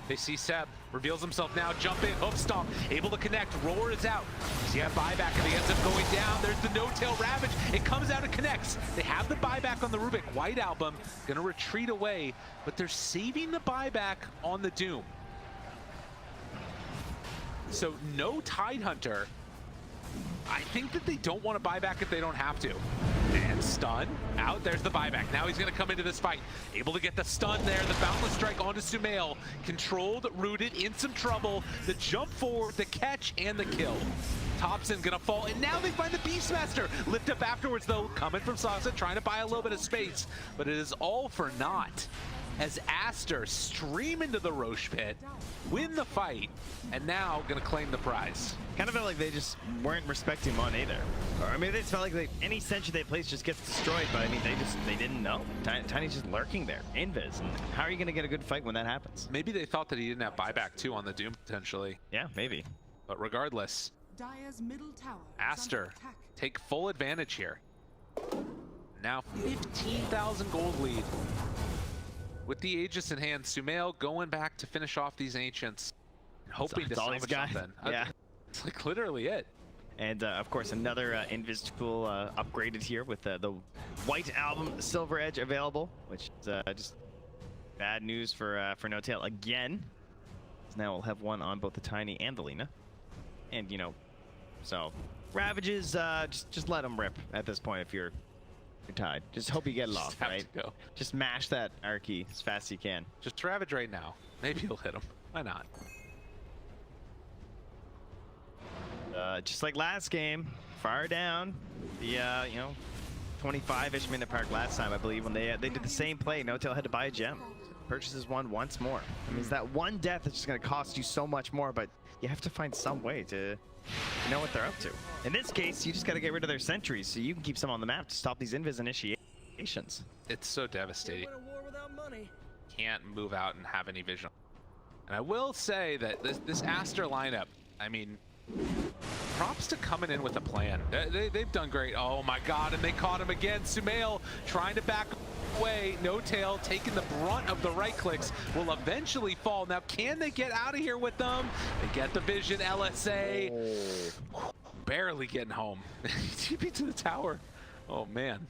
They see Seb. Reveals himself now. Jump in. Hoof stomp. Able to connect. Roar is out. See a buyback and he ends up going down. There's the no-tail Ravage. It comes out and connects. They have the buyback on the Rubik. White Album going to retreat away, but they're saving the buyback on the Doom. So no Tidehunter. I think that they don't want to buy back if they don't have to. And stun out. There's the buyback. Now he's going to come into this fight. Able to get the stun there. The Boundless Strike onto Sumail. Controlled, rooted, in some trouble. The jump forward, the catch, and the kill. Thompson going to fall. And now they find the Beastmaster. Lift up afterwards, though. Coming from Sasa, trying to buy a little bit of space. But it is all for naught. As Aster stream into the Roche pit, win the fight, and now gonna claim the prize. Kind of felt like they just weren't respecting Monet there. Or I mean, they just felt like any sentry they place just gets destroyed, but I mean, they didn't know. Tiny's just lurking there, Invis, and how are you gonna get a good fight when that happens? Maybe they thought that he didn't have buyback too on the Doom potentially. Yeah, maybe. But regardless, Dire's middle tower is Aster under attack. take full advantage here. Now 15,000 gold lead. With the Aegis in hand, Sumail going back to finish off these Ancients, hoping to all he's salvage got. something. Yeah. It's like literally it. And of course, another Invis tool upgraded here with the White Album Silver Edge available, which is just bad news for No Tail again. Now we'll have one on both the Tiny and the Lina. And, you know, so Ravages, just let them rip at this point if you're tied. Just hope you get it off, right? Go. Just mash that R key as fast as you can. Just Ravage right now. Maybe you'll hit him. Why not? Just like last game, far down, the you know, 25-ish minute mark last time, I believe, when they did the same play. No Tail had to buy a gem. Purchases one once more. I mean, it's that one death that's just going to cost you so much more, but you have to find some way to know what they're up to. In this case, you just got to get rid of their sentries so you can keep some on the map to stop these invis initiations. It's so devastating. Can't move out and have any vision. And I will say that this Aster lineup, I mean, props to coming in with a plan. They've done great. Oh my God, and they caught him again. Sumail trying to back away. No Tail taking the brunt of the right clicks, will eventually fall. Now, can they get out of here with them? They get the vision, LSA. Oh. Barely getting home. TP to the tower. Oh man.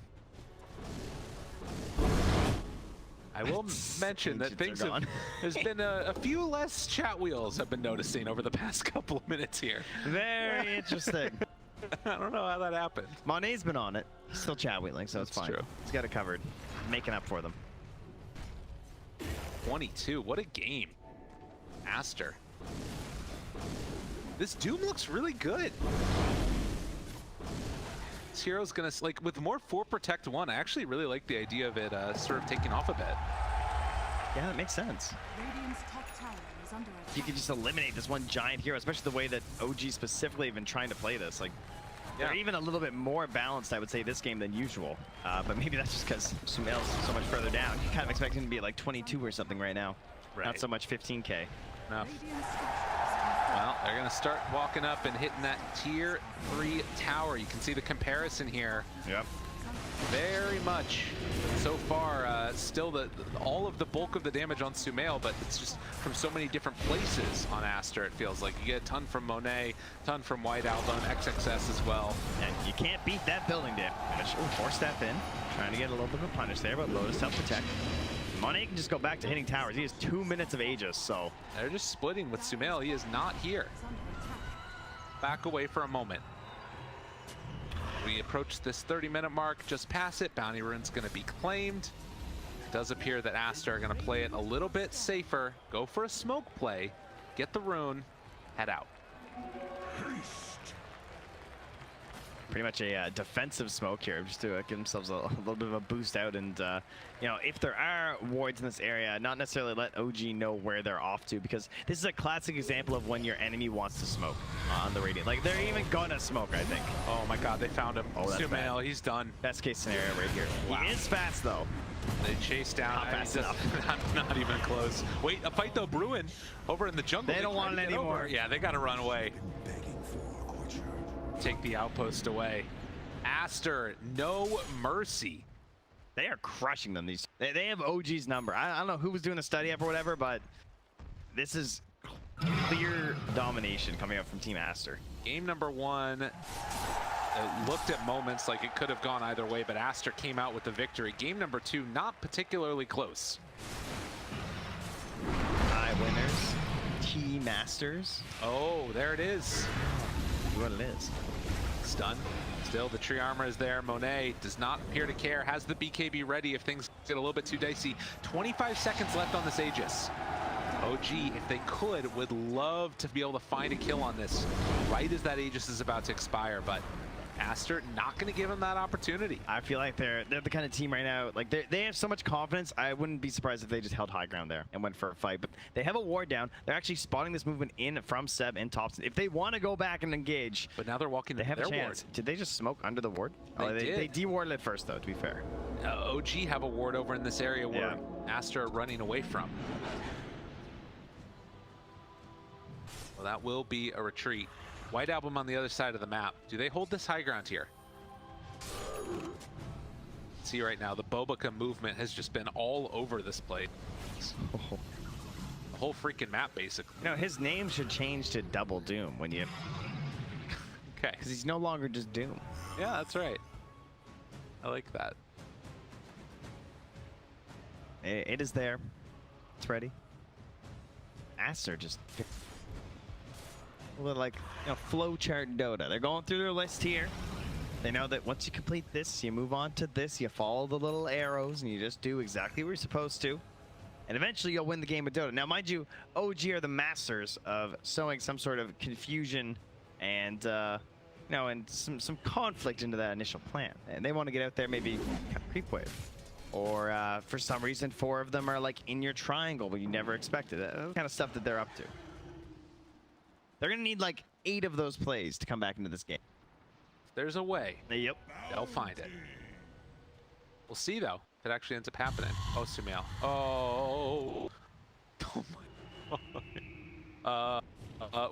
I will mention that things have, there's been a few less chat wheels I've been noticing over the past couple of minutes here. Very interesting. I don't know how that happened. Monet's been on it. He's still chat wheeling, so it's fine. True. He's got it covered. Making up for them. 22, what a game. Aster. This Doom looks really good. This hero's gonna, like, with more 4 protect 1, I actually really like the idea of it sort of taking off a bit. Yeah, that makes sense. Radiant's top tower is under attack. You can just eliminate this one giant hero, especially the way that OG specifically have been trying to play this. Like, they're even a little bit more balanced, I would say, this game than usual. But maybe that's just because Sumail's so much further down. You kind of expect him to be at like 22 or something right now. Right. Not so much 15K. Enough. Radiant's structures Well, they're going to start walking up and hitting that tier 3 tower. You can see the comparison here. Yep. Very much. So far, still all of the bulk of the damage on Sumail, but it's just from so many different places on Aster, it feels like. You get a ton from Monet, ton from White Album, XXS as well. And you can't beat that building damage. Ooh, 4-step in. Trying to get a little bit of a punish there, but Lotus help protect. Monet can just go back to hitting towers. He has 2 minutes of Aegis, so. They're just splitting with Sumail. He is not here. is under attack. Back away for a moment. We approach this 30-minute mark, just pass it. Bounty Rune's going to be claimed. It does appear that Aster are going to play it a little bit safer. Go for a smoke play, get the rune, head out. Pretty much a defensive smoke here, just to give themselves a little bit of a boost out. And, you know, if there are wards in this area, not necessarily let OG know where they're off to, because this is a classic example of when your enemy wants to smoke on the Radiant. Like, they're even gonna smoke, I think. Oh my God, they found him. Oh, that's Sumail, bad. he's done. Best case scenario right here. Wow. He is fast, though. They chase down. Not fast not even close. Wait, a fight though brewing over in the jungle. They don't want it trying to get anymore. over. Yeah, they got to run away. Take the outpost away. Aster, no mercy. They are crushing them. They have OG's number. I don't know who was doing the study up or whatever, but this is clear domination coming up from Team Aster. Game number 1, it looked at moments like it could have gone either way, but Aster came out with the victory. Game number 2, not particularly close. High winners, T Masters. Oh, there it is. What it is. Stun. Still, the tree armor is there. Monet does not appear to care. Has the BKB ready if things get a little bit too dicey. 25 seconds left on this Aegis. OG, if they could, would love to be able to find a kill on this right as that Aegis is about to expire, but Aster not going to give him that opportunity. I feel like they're the kind of team right now, like they have so much confidence. I wouldn't be surprised if they just held high ground there and went for a fight. But they have a ward down. They're actually spotting this movement in from Seb and Thompson. If they want to go back and engage, But now they're walking they into have their a chance. ward. Did they just smoke under the ward? They did. They de-warded it first, though, to be fair. OG have a ward over in this area where Aster are running away from. Well, that will be a retreat. White Album on the other side of the map. Do they hold this high ground here? See right now, the Bobica movement has just been all over this place. The whole freaking map, basically. You know, his name should change to Double Doom when you... Okay. Because he's no longer just Doom. Yeah, that's right. I like that. It is there. It's ready. Aster just... A little like, you know, flowchart Dota. They're going through their list here. They know that once you complete this, you move on to this, you follow the little arrows, and you just do exactly what you're supposed to. And eventually you'll win the game of Dota. Now, mind you, OG are the masters of sowing some sort of confusion and, you know, and some conflict into that initial plan. And they want to get out there, maybe creep wave. Or for some reason, 4 of them are like in your triangle, but you never expected it. That's the kind of stuff that they're up to. They're going to need like 8 of those plays to come back into this game. There's a way. Yep. They'll find it. We'll see, though, if it actually ends up happening. Oh, Sumail. Oh. Oh my.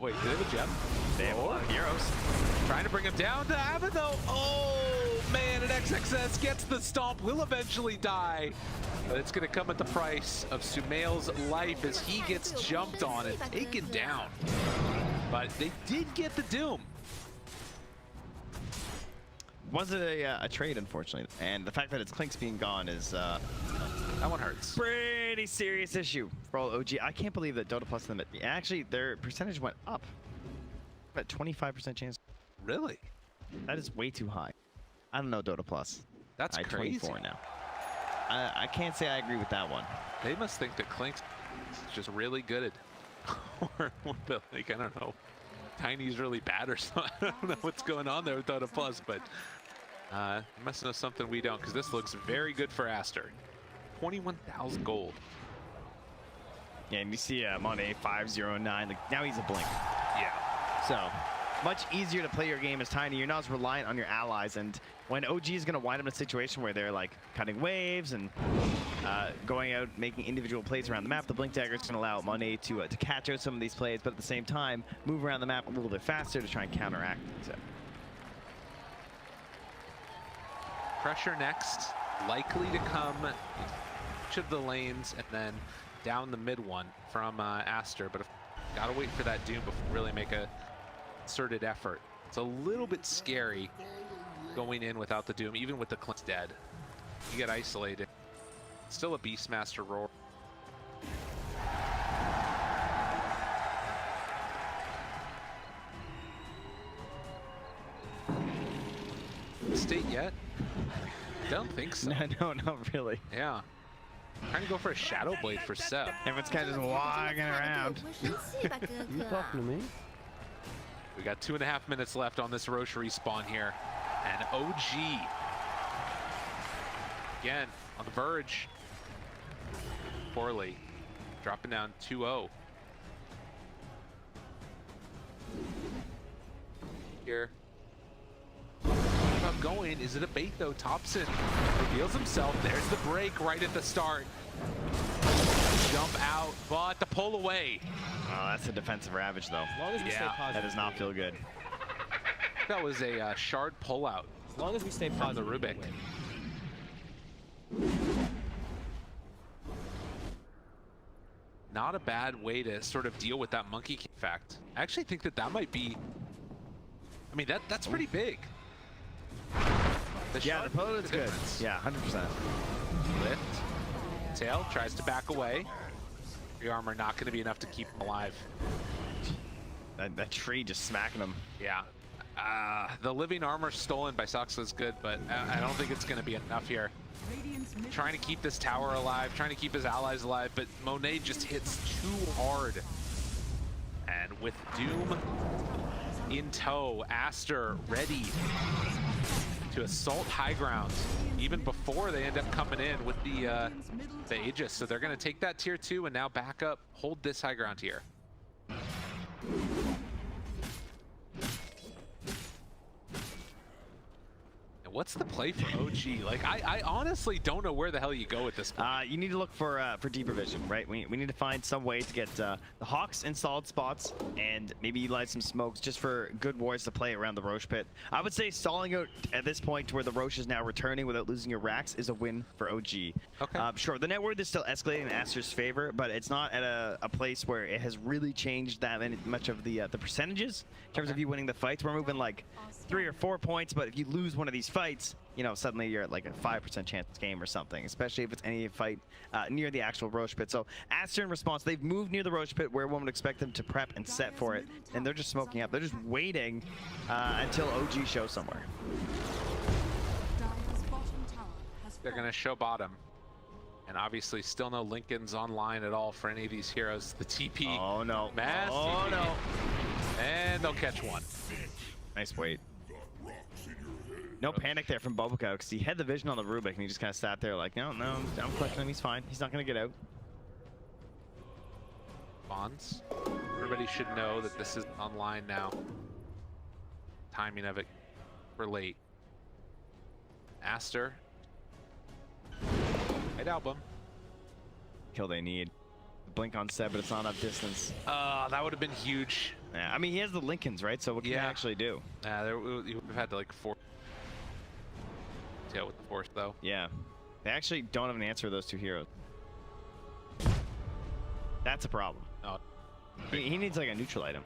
Wait, do they have a gem? They have a lot of heroes. Trying to bring him down to Abbott though. Oh man, an XXS gets the stomp, will eventually die. But it's gonna come at the price of Sumail's life as he gets jumped on and taken down. But they did get the Doom. Was it a trade, unfortunately? And the fact that it's Clinks being gone is That one hurts. pretty serious issue for all OG. I can't believe that Dota Plus them. Actually, their percentage went up. At 25% chance. Really? That is way too high. I don't know Dota Plus. That's I crazy. 24 now. I can't say I agree with that one. They must think that Clink's just really good at, or like, I don't know, Tiny's really bad or something. I don't know what's going on there with Dota Plus, but you must know something we don't, because this looks very good for Aster. 21,000 gold. Yeah, and you see Monet 509. Like, now he's a blink. Yeah. So much easier to play your game as Tiny. You're not as reliant on your allies, and when OG is going to wind up in a situation where they're like cutting waves and going out making individual plays around the map, the blink dagger is going to allow Monet to catch out some of these plays, but at the same time move around the map a little bit faster to try and counteract. So. Pressure next, likely to come each of the lanes and then down the mid one from Aster, but gotta wait for that Doom before we really make a concerted effort. It's a little bit scary going in without the Doom, even with the Clint's dead. You get isolated. Still a Beastmaster roar. State yet? Don't think so. No, not really. Yeah. Trying to go for a Shadow Blade for Seb. Everyone's kind of just walking around. You talking to me? We got 2.5 minutes left on this Roche respawn here. And OG, again, on the verge. Poorly. Dropping down 2-0. Here. About going, is it a bait though? Thompson reveals himself. There's the break right at the start. Jump out, but the pull away. Oh, that's a defensive ravage though. As long as we stay Yeah, positive. That does not feel good. That was a shard pullout As long as we stay from positive. the Rubik. we win. Not a bad way to sort of deal with that monkey king fact. I actually think that that might be, I mean, that's pretty big. The Yeah, shard the polo makes is a good. difference. Yeah, 100%. Lift. Tail tries to back away. The armor not going to be enough to keep him alive. That tree just smacking him. Yeah. The living armor stolen by Soxa is good, but I don't think it's going to be enough here. Radiant's mid Trying to keep this tower alive, trying to keep his allies alive, but Monet just hits too hard. And with Doom in tow, Aster ready to assault high ground even before they end up coming in with the Aegis. So they're going to take that tier 2 and now back up, hold this high ground here. And what's the play for OG? Like, I honestly don't know where the hell you go with this. You need to look for deeper vision, right? We need to find some way to get the Hawks in solid spots and maybe utilize some smokes just for good wards to play around the Roche pit. I would say stalling out at this point to where the Roche is now returning without losing your racks is a win for OG. Okay. Sure, the net worth is still escalating in Aster's favor, but it's not at a place where it has really changed that much of the percentages in terms of you winning the fights. We're moving like 3 or 4 points, but if you lose one of these fights, you know, suddenly you're at like a 5% chance game or something, especially if it's any fight near the actual Roche pit. So Aster in response, they've moved near the Roche pit where one would expect them to prep and set for it, and they're just smoking up. They're just waiting until OG shows somewhere. Dire's bottom tower has They're going to show bottom. And obviously still no Lincolns online at all for any of these heroes. The TP. Oh no. Mass Oh TP. no. And they'll catch one. Nice wait. No panic there from Bobico because he had the vision on the Rubik and he just kind of sat there like, no, I'm questioning him. He's fine. He's not going to get out. Bonds. Everybody should know that this is online now. Timing of it for late. Aster. Right album. Kill they need. blink on Seb, but it's not enough distance. That would have been huge. Yeah, I mean, he has the Lincolns, right? So what can he actually do? You would have had to like force tail with the force though. Yeah. They actually don't have an answer to those two heroes. That's a problem. Oh. He needs like a neutral item.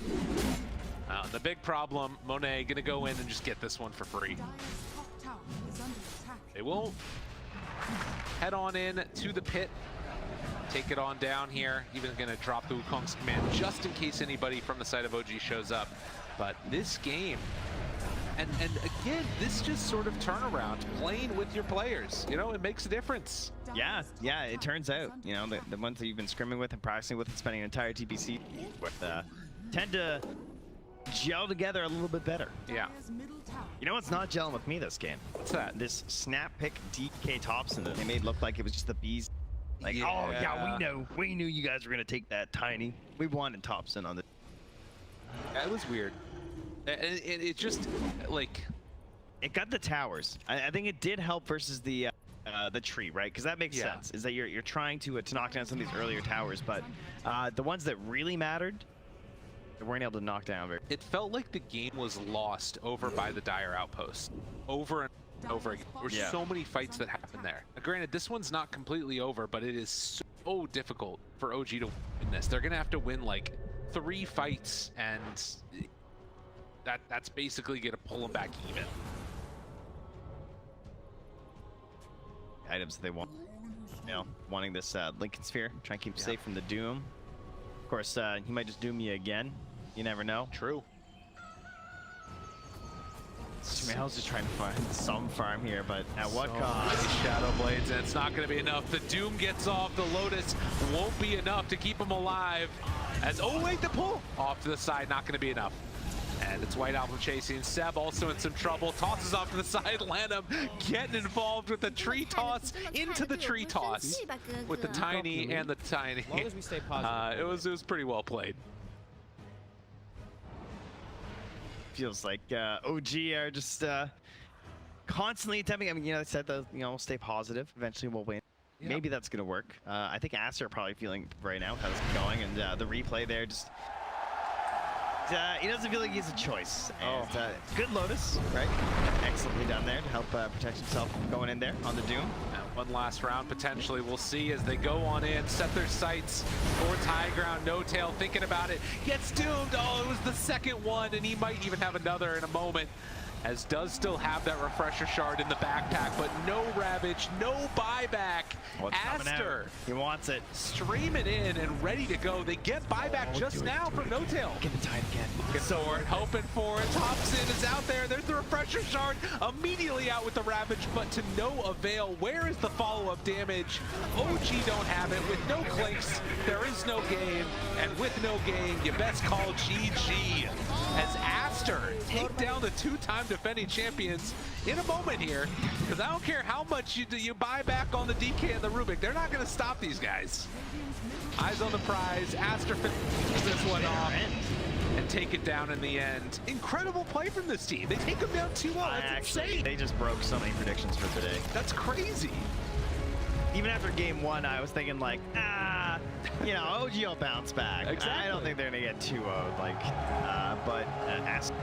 The big problem, Monet gonna go in and just get this one for free. Dire's top tower is under attack. They won't head on in to the pit. Take it on down here. Even gonna drop the Wukong's command just in case anybody from the side of OG shows up. But this game, and again, this just sort of turnaround, playing with your players. You know, it makes a difference. Yeah, it turns out, you know, the ones that you've been scrimming with and practicing with and spending an entire TPC with tend to gel together a little bit better. Yeah. Dire's middle tower. You know what's not gelling with me this game? What's that? This snap pick DK Thompson that they made look like it was just the bees. Like, oh yeah, we knew you guys were gonna take that tiny. We wanted Thompson on the. That was weird. And it just like It got the towers. I think it did help versus the tree, right? Because that makes sense. Is that you're trying to knock down some of these earlier towers, but the ones that really mattered, they weren't able to knock down very. it felt like the game was lost over by the Dire outpost, over and over again. There were so many fights that happened there. Now, granted, this one's not completely over, but it is so difficult for OG to win this. They're gonna have to win like 3 fights, and that's basically gonna pull them back even. Items that they want, you know, wanting this Lincoln Sphere, try and keep safe from the Doom. Of course, he might just Doom you again. You never know. True. Smel's just trying to find some farm here, but at what cost? Many Shadow Blades, and it's not going to be enough. The Doom gets off. The Lotus won't be enough to keep him alive. As wait, the pull off to the side, not going to be enough. And it's White Album chasing. Seb also in some trouble. Tosses off to the side. Lanham getting involved with the tree toss into the tree toss with the tiny and the tiny. As long as we stay positive. It was pretty well played. Feels like OG are just constantly attempting. I mean, you know, they said that, you know, stay positive. Eventually we'll win. Yeah. Maybe that's going to work. I think Aster are probably feeling right now how this is going, and the replay there just... he doesn't feel like he has a choice. And, good Lotus, right? Excellently done there to help protect himself from going in there on the Doom. One last round potentially. We'll see as they go on in, set their sights towards high ground. No Tail thinking about it. Gets doomed. Oh, it was the second one, and he might even have another in a moment. As does still have that refresher shard in the backpack, but no Ravage, no buyback. Aster, he wants it. streaming in and ready to go. They get buyback just now from No Tail. Get the tide again. Looking for it, hoping for it. Thompson is out there. There's the refresher shard. Immediately out with the Ravage, but to no avail. Where is the follow-up damage? OG don't have it. With no clinks, there is no game. And with no game, you best call GG. As Aster take down the 2-time defending champions in a moment here. Because I don't care how much you buy back on the DK and the Rubik. They're not going to stop these guys. Eyes on the prize. Aster finishes this one off and take it down in the end. Incredible play from this team. They take them down 2-0. That's insane. They just broke so many predictions for today. That's crazy. Even after game 1, I was thinking like, you know, OG will bounce back. Exactly. I don't think they're gonna get 2-0'd, like, but Aster.